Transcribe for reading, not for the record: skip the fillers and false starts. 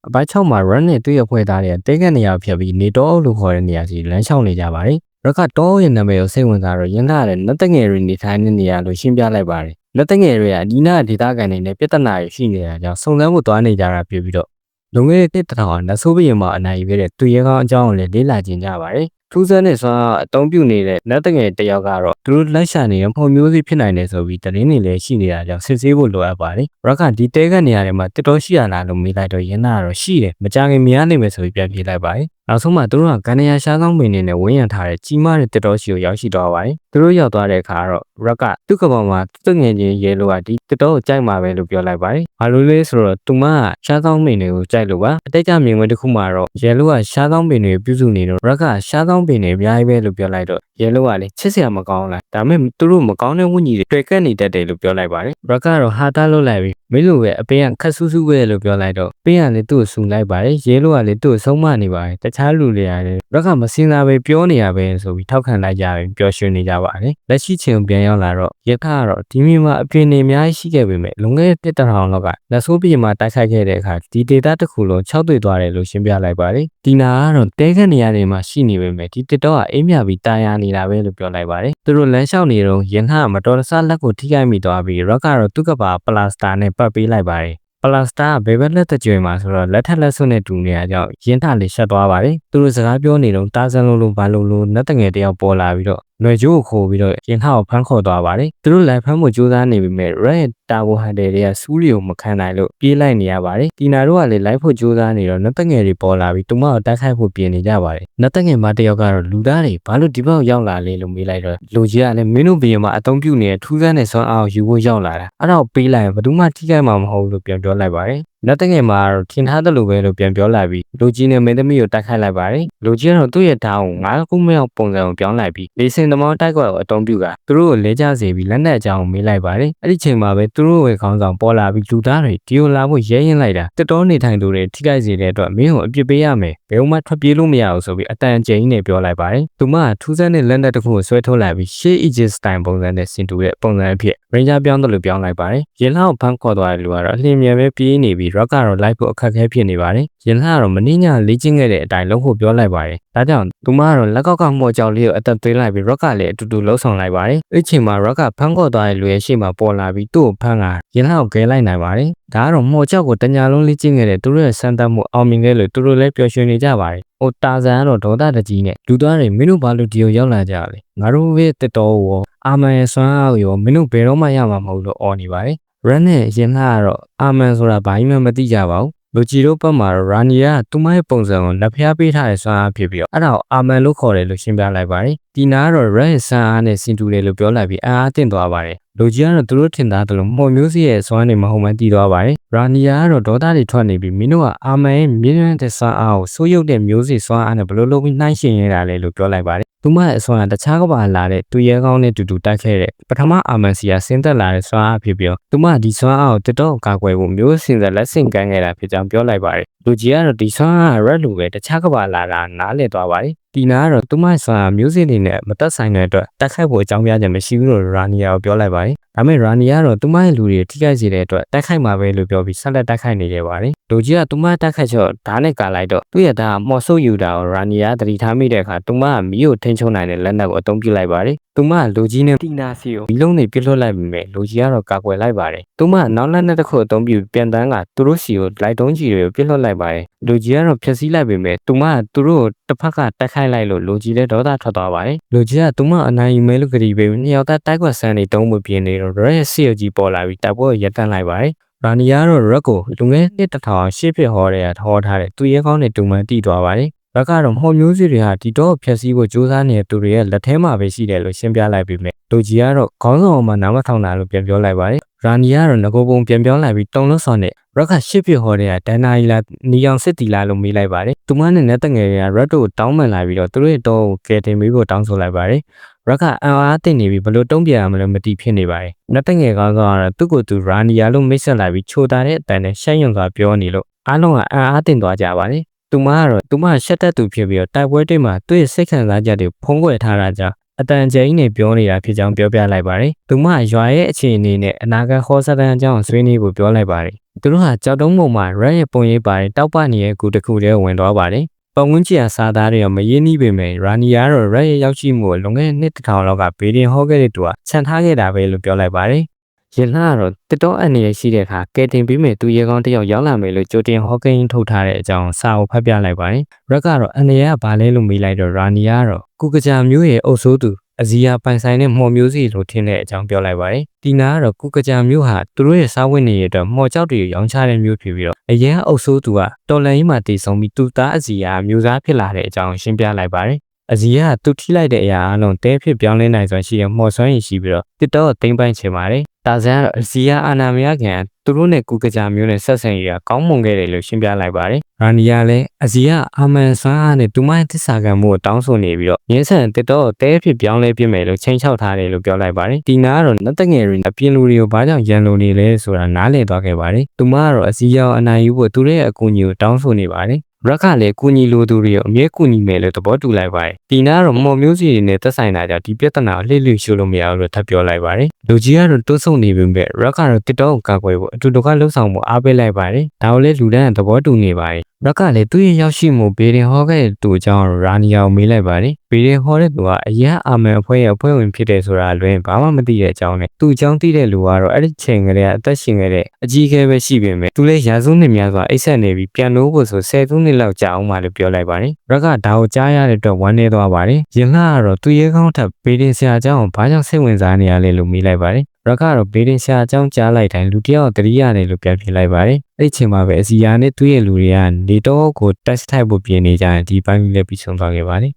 အပိုင်း6မှာ run နဲ့တွေ့ရဖွဲ့သားတွေကတဲကနေရာဖြတ်ပြီးနေတော့လို့ခေါ်တဲ့နေရာစီလမ်းလျှောက်နေကြပါတယ်။ရကတော့ရဲ့နာမည်ကိုစိတ်ဝင်စားတော့ရင်းလာတဲ့လက်တငယ်တွေနေထိုင်တဲ့နေရာလို့ရှင်းပြလိုက်ပါတယ်။လက်တငယ်တွေကအဒီနာဒေသခံတွေနဲ့ပြဿနာတွေရှိနေတာကြောင့်စုံစမ်းဖို့သွားနေကြတာဖြစ်ပြီးတော့လုံခဲ့တဲ့တစ်ထောင်လက်ဆိုးဘရင်မှာအနိုင်ယူခဲ့တဲ့သူရဲကောင်းအကြောင်းကိုလည်းလေ့လာကြည့်ကြပါတယ်။ထူးဆန်းတဲ့စွမ်းအသုံးပြုနေတဲ့လက်တငယ်တယောက်ကတော့သူတို့လက်ရှာနေတဲ့ပုံမျိုးစီဖြစ်နိုင်တယ်ဆိုပြီးတရင်တွေလည်းရှိနေတာကြောင့်စစ်ဆေးဖို့လိုအပ်ပါတယ်။ရကဒီတဲကနေရာတွေမှာတစ်တော်ရှိရလားလို့မေးလိုက်တော့ရင်းနာတော့ရှိတယ်။မကြခင်မြင်ရနိုင်မယ်ဆိုပြီးပြန်ပြေးလိုက်ပါတယ်။နောက်ဆုံးမှသူတို့ကကန်နရရှားကောင်းပင်တွေနဲ့ဝင်းရံထားတဲ့ကြီးမားတဲ့တစ်တော်ရှိကိုရောက်ရှိသွားပါတယ်။သူတို့ရောက်သွားတဲ့အခါတော့ရကသူ့ကပောင်မှာသူ့ငယ်ချင်းရဲလို့ကဒီတစ်တော်ကိုကြိုက်မှာပဲလို့ပြောလိုက်ပါတယ်။ဘာလို့လဲဆိုတော့သူမကရှားကောင်းပင်တွေကိုကြိုက်လို့ပါ။အတိတ်ကမြင်ကွင်းတစ်ခုမှာတော့ရဲလို့ကရှားကောင်းပင်တွေပြုစုနေတော့ရကရှားကောင်းပင်တွေအများကြီးပဲလို့ပြောလိုက်တော့ရဲလို့ကလည်းချစ်စရာမကောင်းလားဒါပေမဲ့သူတို့မကောင်းတဲ့ဝိညာဉ်တွေတွေ့ကက်နေတတ်တယ်လို့ပြောလိုက်ပါတယ်ရကတော့ဟာတာလို့လိုက်ပြီးမင်းတို့ပဲအပင်ကခက်ဆူးဆူးပဲလို့ပြောလိုက်တော့ပင်ကလည်းသူ့ကိုဆူလိုက်ပါတယ်ရဲလို့ကလည်းသူ့ကိုဆုံးမနေပါတယ်တခြားလူတွေကလည်းရကမစင်သာပဲပြောနေရပဲဆိုပြီးထောက်ခံလိုက်ကြပြီးပျော်ရွှင်နေကြပါတယ်လက်ရှိချိန်ပြန်ရောက်လာတော့ရကတော့ဒီမိမအပင်တွေအများကြီးရှိခဲ့ပေမဲ့လွန်ခဲ့တဲ့တစ်ထောင်လောက်ကလက်ဆိုးပြေမှာတိုက်ခိုက်ခဲ့တဲ့အခါဒီဒေတာတစ်ခုလုံး6တွေ့သွားတယ်လို့ရှင်းပြလိုက်ပါတယ်ဒီနာကတော့တဲခက်နေရာတွေမှာရှိနေပေမဲ့ဒီတစ်တော့ကအိမ်မြပြီးတာယာနေတာပဲလို့ပြောလိုက်ပါတယ်သူတို့လမ်းလျှောက်နေတော့ရင်ဟမတော်တဆလက်ကိုထိခိုက်မိသွားပြီးရကတော့သူ့ကပါပလာစတာနဲ့ပတ်ပေးလိုက်ပါတယ်ပလာစတာကဘယ်ဘက်လက်တကြွယ်မှာဆိုတော့လက်ထက်လက်စွပ်နဲ့တူနေရကြောင်းရင်းထလေးရှက်သွားပါတယ်သူတို့စကားပြောနေတော့တားစံလုံးဘာလို့နတ်တငယ်တယောက်ပေါ်လာပြီးတော့ຫນွေကျိုးကိုခိုးပြီးတော့ရင်ထကိုဖမ်းခေါ်သွားပါတယ်သူတို့လည်းဖမ်းဖို့ကြိုးစားနေပေမဲ့ Red တာဝဟန်တယ်တွေကစူးရီကိုမခံနိုင်လို့ပြေးလိုက်နေရပါတယ်တီနာတို့ကလည်းလိုက်ဖို့ကြိုးစားနေတော့နတ်တငယ်တွေပေါ်လာပြီးသူမကိုတိုက်ခိုက်ဖို့ပြင်နေကြပါတယ်နတ်တငယ်မတယောက်ကတော့လူသားတွေဘာလို့ဒီဘက်ရောက်လာလဲလို့မေးလိုက်တော့လူကြီးကလည်းမင်းတို့ဘီယံမှာအသုံးပြုနေတဲ့ထူးဆန်းတဲ့စွမ်းအားကိုယူဖို့ရောက်လာတာအဲ့ဒါကိုပေးလိုက်ရင်ဘယ်သူမှထိခိုက်မှာမဟုတ်လို့ပြန်ပြောလိုက်ပါတယ်လက်တငယ်မှာတော့ထင်ထားတယ်လို့ပဲလို့ပြန်ပြောလိုက်ပြီးလူကြီးနဲ့မင်းသမီးကိုတိုက်ခိုက်လိုက်ပါတယ်လူကြီးကတော့သူ့ရဲ့ဓာတ်ကို9ခုမြောက်ပုံစံကိုပြောင်းလိုက်ပြီးလေစင်သမောတိုက်ကွက်ကိုအသုံးပြုကသူတို့ကိုလဲကျစေပြီးလက်နက်အကြောင်းကိုမေးလိုက်ပါတယ်အဲ့ဒီချိန်မှာပဲသူတို့ရဲ့ခေါင်းဆောင်ပေါ်လာပြီးလူသားတွေဒီကိုလာဖို့ရဲရင်လိုက်တာတက်တော်နေထိုင်သူတွေထိခိုက်စေတဲ့အတွက်မင်းကိုအပြစ်ပေးရမယ်ဘယ်မှထွက်ပြေးလို့မရဘူးဆိုပြီးအတန်ကျိန်နဲ့ပြောလိုက်ပါတယ်သူမကထူးဆန်းတဲ့လက်နက်တစ်ခုကိုဆွဲထုတ်လိုက်ပြီးရှေး Egypt style ပုံစံနဲ့ဆင်တူတဲ့ပုံစံအဖြစ် Ranger ပြောင်းတယ်လို့ပြောင်းလိုက်ပါတယ်ရင်လှောက်ဖမ်းခေါ်သွားတဲ့လူကတော့အလျင်မြန်ပဲပြေးနေပြီး Rock ကတော့လိုက်ဖို့အခက်အခဲဖြစ်နေပါတယ်ရင်လှကတော့မင်းညလေ့ကျင့်ခဲ့တဲ့အတိုင်းလုံးဖို့ပြောလိုက်ပါတယ်ဒါကြောင့်သူမကတော့လက်ကောက်ကမှော်ကြောက်လေးကိုအသက်သွင်းလိုက်ပြီး Rock ကလည်းအတူတူလှုပ်ဆောင်လိုက်ပါတယ်အဲ့ချိန်မှာ Rock ကဖမ်းခေါ်သွားတဲ့လူရဲ့ရှေ့မှာပေါ်လာပြီးသူ့ကိုဖမ်းကရင်လှကိုကဲလိုက်နိုင်ပါတယ်ဒါကတော့မှော်ကြောက်ကိုတညာလုံးလေ့ကျင့်ခဲ့တဲ့သူတို့ရဲ့စမ်းသပ်မှုအောင်မြင်ခဲ့လို့သူတို့လည်းပျော်ရွှင်နေကြပါတယ်ဟိုတာဇန်ကတော့ဒေါသတကြီးနဲ့လူသားတွေမင်းတို့ဘာလို့ဒီကိုရောက်လာကြလဲငါတို့ရဲ့တက်တော်ရောအာမန်ရဲ့စွမ်းအားကိုရောမင်းတို့ဘယ်တော့မှရမှာမဟုတ်လို့អော်နေပါတယ်ရန်နဲ့ရင်လှကတော့အာမန်ဆိုတာဘာမှမသိကြပါဘူးလူကြီးတို့ဘက်မှာတော့ရာနီယာကသူမရဲ့ပုံစံကိုလက်ဖျားပေးထားတဲ့စွမ်းအားဖြစ်ပြီးတော့အဲ့ဒါကိုအာမန်လို့ခေါ်တယ်လို့ရှင်းပြလိုက်ပါတယ်ဒီနာကတော့ Red စွမ်းအားနဲ့စင်တူတယ်လို့ပြောလိုက်ပြီးအားတင်သွားပါတယ်လူကြီးကတော့သူတို့ထင်သားတယ်လို့မှော်မျိုးစီရဲ့စွမ်းနေမဟုတ်မှတည်သွားပါတယ်ရာနီယာကတော့ဒေါသတွေထွက်နေပြီးမင်းတို့ကအာမန်ရဲ့မြင်းရတဲ့စွမ်းအားကိုစိုးရုပ်တဲ့မျိုးစီစွမ်းအားနဲ့ဘယ်လိုလုပ်ပြီးနှိုင်းယှဉ်ရတာလဲလို့ပြောလိုက်ပါတယ်သူမရဲ့အစွမ်းကတခြားကဘာလာတဲ့သူရဲကောင်းနဲ့တူတူတိုက်ခဲ့တဲ့ပထမအာမန်စီကဆင်းသက်လာတဲ့စွမ်းအားဖြစ်ပြီးတော့သူမဒီစွမ်းအားကိုတတော်ကာကွယ်ဖို့မျိုးစင်စလက်ဆင့်ကမ်းခဲ့တာဖြစ်ကြောင်းပြောလိုက်ပါတယ်လူကြီးကတော့ဒီစွမ်းအား Red လူပဲတခြားကဘာလာတာနားလည်သွားပါတယ်ဒီနာကတော့သူမစွမ်းအားမျိုးစင်တွေနဲ့မတက်ဆိုင်တဲ့အတွက်တိုက်ခိုက်ဖို့အကြောင်းပြချက်မရှိဘူးလို့ရာနီယာကိုပြောလိုက်ပါတယ်ဒါပေမဲ့ရာနီယာကတော့သူမရဲ့လူတွေထိခိုက်စေတဲ့အတွက်တိုက်ခိုက်မှာပဲလို့ပြောပြီးဆက်လက်တိုက်ခိုက်နေခဲ့ပါတယ်လူကြီးကသူမတိုက်ခိုက်ချော့ဓာတ်နဲ့ကာလိုက်တော့သူ့ရဲ့ဓာတ်ကမော်ဆုပ်ယူတာကိုရာနီယာသတိထားမိတဲ့အခါသူမကမီးကိုထိန်းချုပ်နိုင်တဲ့လက်နက်ကိုအသုံးပြုလိုက်ပါတယ်သူမလူကြီးနဲ့တီနာစီကိုမီးလုံးတွေပြစ်လွှတ်လိုက်ပြီးမြဲလူကြီးကတော့ကာကွယ်လိုက်ပါတယ်သူမနောက်လက်နက်တစ်ခုအသုံးပြုပြန်တန်းကသူတို့စီကိုလိုက်တုံးကြီးတွေကိုပြစ်လွှတ်လိုက်ပါတယ်လူကြီးကတော့ဖျက်ဆီးလိုက်ပြီးမြဲသူမကသူတို့တစ်ဖက်ကတိုက်ခိုက်လိုက်လို့လူကြီးလည်းဒေါသထွက်သွားပါတယ်လူကြီးကသူမအနိုင်ယူမဲလို့ကြည်ပေးပြီးနှစ်ယောက်သားတိုက်ကွက်ဆန်းတွေတုံးမပြင်းနေတော့ရဲစီယကြီးပေါ်လာပြီးတိုက်ပွဲရပ်တန့်လိုက်ပါတယ်ရာနီယာတော့ရက်ကိုလူငယ်နှစ်တစ်ထောင်ရှေ့ဖြစ်ဟောတဲ့ထော်ထားတဲ့သူရဲကောင်းတဲ့တူမန်တီးသွားပါတယ်ရက်ကတော့ဟောမျိုးစီတွေဟာဒီတော့ဖြက်စီးဖို့ကြိုးစားနေတဲ့သူတွေရဲ့လက်ထဲမှာပဲရှိတယ်လို့ရှင်းပြလိုက်ပြီးမြဲလူကြီးကတော့ခေါင်းဆောင်မှာနားမထောင်တာလို့ပြန်ပြောလိုက်ပါတယ်ရာနီယာကတော့ငကိုပုံပြန်ပြောလိုက်ပြီးတုံလုံးဆောင်တဲ့ရက်ကရှစ်ဖြစ်ဟောတဲ့ဒန်နာရီလာနီယောင်စစ်တီလာလို့မေးလိုက်ပါတယ်သူမနဲ့နဲ့တငယ်တွေကရက်တို့တောင်းပန်လာပြီးတော့သူတို့ရဲ့တော့ကယ်တင်ပေးဖို့တောင်းဆိုလိုက်ပါတယ်ရက်ကအာအားတင်နေပြီးဘလို့တုံးပြန်ရမလို့မတိဖြစ်နေပါတယ်နဲ့တငယ်ကတော့သူ့ကိုယ်သူရာနီယာလို့မိတ်ဆက်လိုက်ပြီးချိုတာတဲ့အတန်နဲ့ရှက်ရွံစွာပြောနေလို့အားလုံးကအာအားတင်သွားကြပါတယ်သူမကတော့သူမရှက်တတ်သူဖြစ်ပြီးတော့တိုက်ပွဲတွေမှာသူ့ရဲ့စိတ်ခံစားချက်တွေဖုံးကွယ်ထားတာကြောင့်အတန်ကျင်းနဲ့ပြောနေတာဖြစ်ကြောင်းပြောပြလိုက်ပါတယ်။သူမရွာရဲ့အခြေအနေနဲ့အနာဂတ်ခေါ်စတန်အကြောင်းဆွေးနွေးဖို့ပြောလိုက်ပါတယ်။ သူတို့ဟာကြောက်တုံးပုံမှာ red ရဲ့ပုံရိပ်ပါတယ်တောက်ပနေတဲ့ကူတစ်ခုတည်းဝင်သွားပါတယ်ပတ်ဝန်းကျင်စားသားတွေကမရင်းနှီးပေမဲ့ရာနီယာတော့ red ရဲ့ရောက်ရှိမှုကိုလွန်ခဲ့တဲ့နှစ်တစ်ထောင်လောက်ကဘေဒင်ဟောခဲ့တဲ့သူကခြံထားခဲ့တာပဲလို့ပြောလိုက်ပါတယ်ရင်းလာတော့တစ်တော့အနေနဲ့ရှိတဲ့အခါကဲတင်ပြီးမဲ့သူရေကောင်းတစ်ယောက်ရောက်လာမယ်လို့ကြိုတင်ဟောကိန်းထုတ်ထားတဲ့အကြောင်းစာအုပ်ဖတ်ပြလိုက်ပါတယ်။ Red ကတော့အနေရကဘာလဲလို့မေးလိုက်တော့ရာနီယာကတော့ကုကကြာမျိုးရဲ့အုပ်စိုးသူအဇီယာပိုင်ဆိုင်တဲ့မှော်မျိုးစီလို့ထင်တဲ့အကြောင်းပြောလိုက်ပါတယ်။ဒီနာကတော့ကုကကြာမျိုးဟာသူတို့ရဲ့စားဝတ်နေရေးအတွက်မှော်ကြောက်တွေရောင်းချတဲ့မျိုးဖြစ်ပြီးတော့အရင်အုပ်စိုးသူကတော်လန်ကြီးမှာတည်ဆုံပြီးသူသားအဇီယာမျိုးစားဖြစ်လာတဲ့အကြောင်းရှင်းပြလိုက်ပါတယ်။အဇီယာကသူထိလိုက်တဲ့အရာအလုံးတဲဖြစ်ပြောင်းလဲနိုင်စွာရှိတဲ့မှော်စွမ်းရည်ရှိပြီးတော့တစ်တော့သိမ့်ပိုင်းချင်ပါတယ်။ဒါဇန်ကတော့အဇီယာအာနာမရခင်သူတို့နဲ့ကုကကြာမျိုးနဲ့ဆက်ဆံရေးကကောင်းမွန်ခဲ့တယ်လို့ရှင်းပြလိုက်ပါတယ်။ရာနီယာလည်းအဇီယာအာမန်စွမ်းအားနဲ့သူမရဲ့သစ္စာခံမှုကိုတောင်းဆိုနေပြီးတော့ရင်းဆန်တစ်တော့တဲဖြစ်ပြောင်းလဲပြမယ်လို့ချိန်ချောက်ထားတယ်လို့ပြောလိုက်ပါတယ်။ဒီနာကတော့လက်တငယ်တွေအပြင်လူတွေကိုဘာကြောင့်ရန်လိုနေလဲဆိုတာနားလည်သွားခဲ့ပါတယ်။သူမကတော့အဇီယာကိုအနိုင်ယူဖို့သူရဲ့အကူအညီကိုတောင်းဆိုနေပါတယ်။ရက်ကလည်းကူညီလိုသူတွေကိုအမြဲကူညီမယ်လို့သဘောတူလိုက်ပါတယ်။ဒီနာကတော့မော်မျိုးစီတွေနဲ့သက်ဆိုင်တာကြောင့်ဒီပြဿနာကိုလှည့်လည်ရှုလို့မရဘူးလို့ထပ်ပြောလိုက်ပါတယ်။လူကြီးကတော့တိုးဆုံနေပေမဲ့ရက်ကတော့တစ်တော့ကာကွယ်ဖို့အတူတကွလှုပ်ဆောင်မှုအားပေးလိုက်ပါတယ်။ဒါကိုလည်းလူတန်းကသဘောတူနေပါတယ်။ရက်ကလည်းသူ့ရဲ့ရောက်ရှိမှုဘေဒင်ဟောခဲ့တဲ့သူအကြောင်းရာနီယာကိုမေးလိုက်ပါတယ်။ဘေဒင်ဟောတဲ့သူကအရင်အာမန်အဖွဲ့ရဲ့အဖွဲ့ဝင်ဖြစ်တယ်ဆိုတာလွင်ဘာမှမသိတဲ့အကြောင်းနဲ့သူ့အကြောင်းသိတဲ့လူကတော့အဲ့ဒီချိန်ကလေးကအသက်ရှင်ခဲ့တဲ့အကြီးအကဲပဲရှိပေမဲ့သူလည်းရာစုနှစ်များစွာအိတ်ဆက်နေပြီးပြန်လို့ဖို့ဆို10 ခုနှစ်လောက်ကြာအောင်မှလို့ပြောလိုက်ပါတယ်။ရက်ကဒါကိုကြားရတဲ့အတွက်ဝမ်းနည်းသွားပါတယ်။ရင်လှကတော့သူ့ရဲကောင်းထပ်ဘေဒင်ဆရာအကြောင်းကိုဘာကြောင့်စိတ်ဝင်စားနေရလဲလို့မေးလိုက်ပါတယ်။ရက်ကတော့ဘေဒင်ဆရာအကြောင်းကြားလိုက်တိုင်းလူတယောက်တတိယတယ်လို့ပြန်ဖြေလိုက်ပါတယ်။အဲ့ဒီချိန်မှာပဲအစီယာနဲ့သူ့ရဲ့လူတွေကနေတော့ကို test ထိုက်ဖို့ပြင်နေကြရင်ဒီပိုင်းလေးလည်းပြီးဆုံးသွားခဲ့ပါတယ်။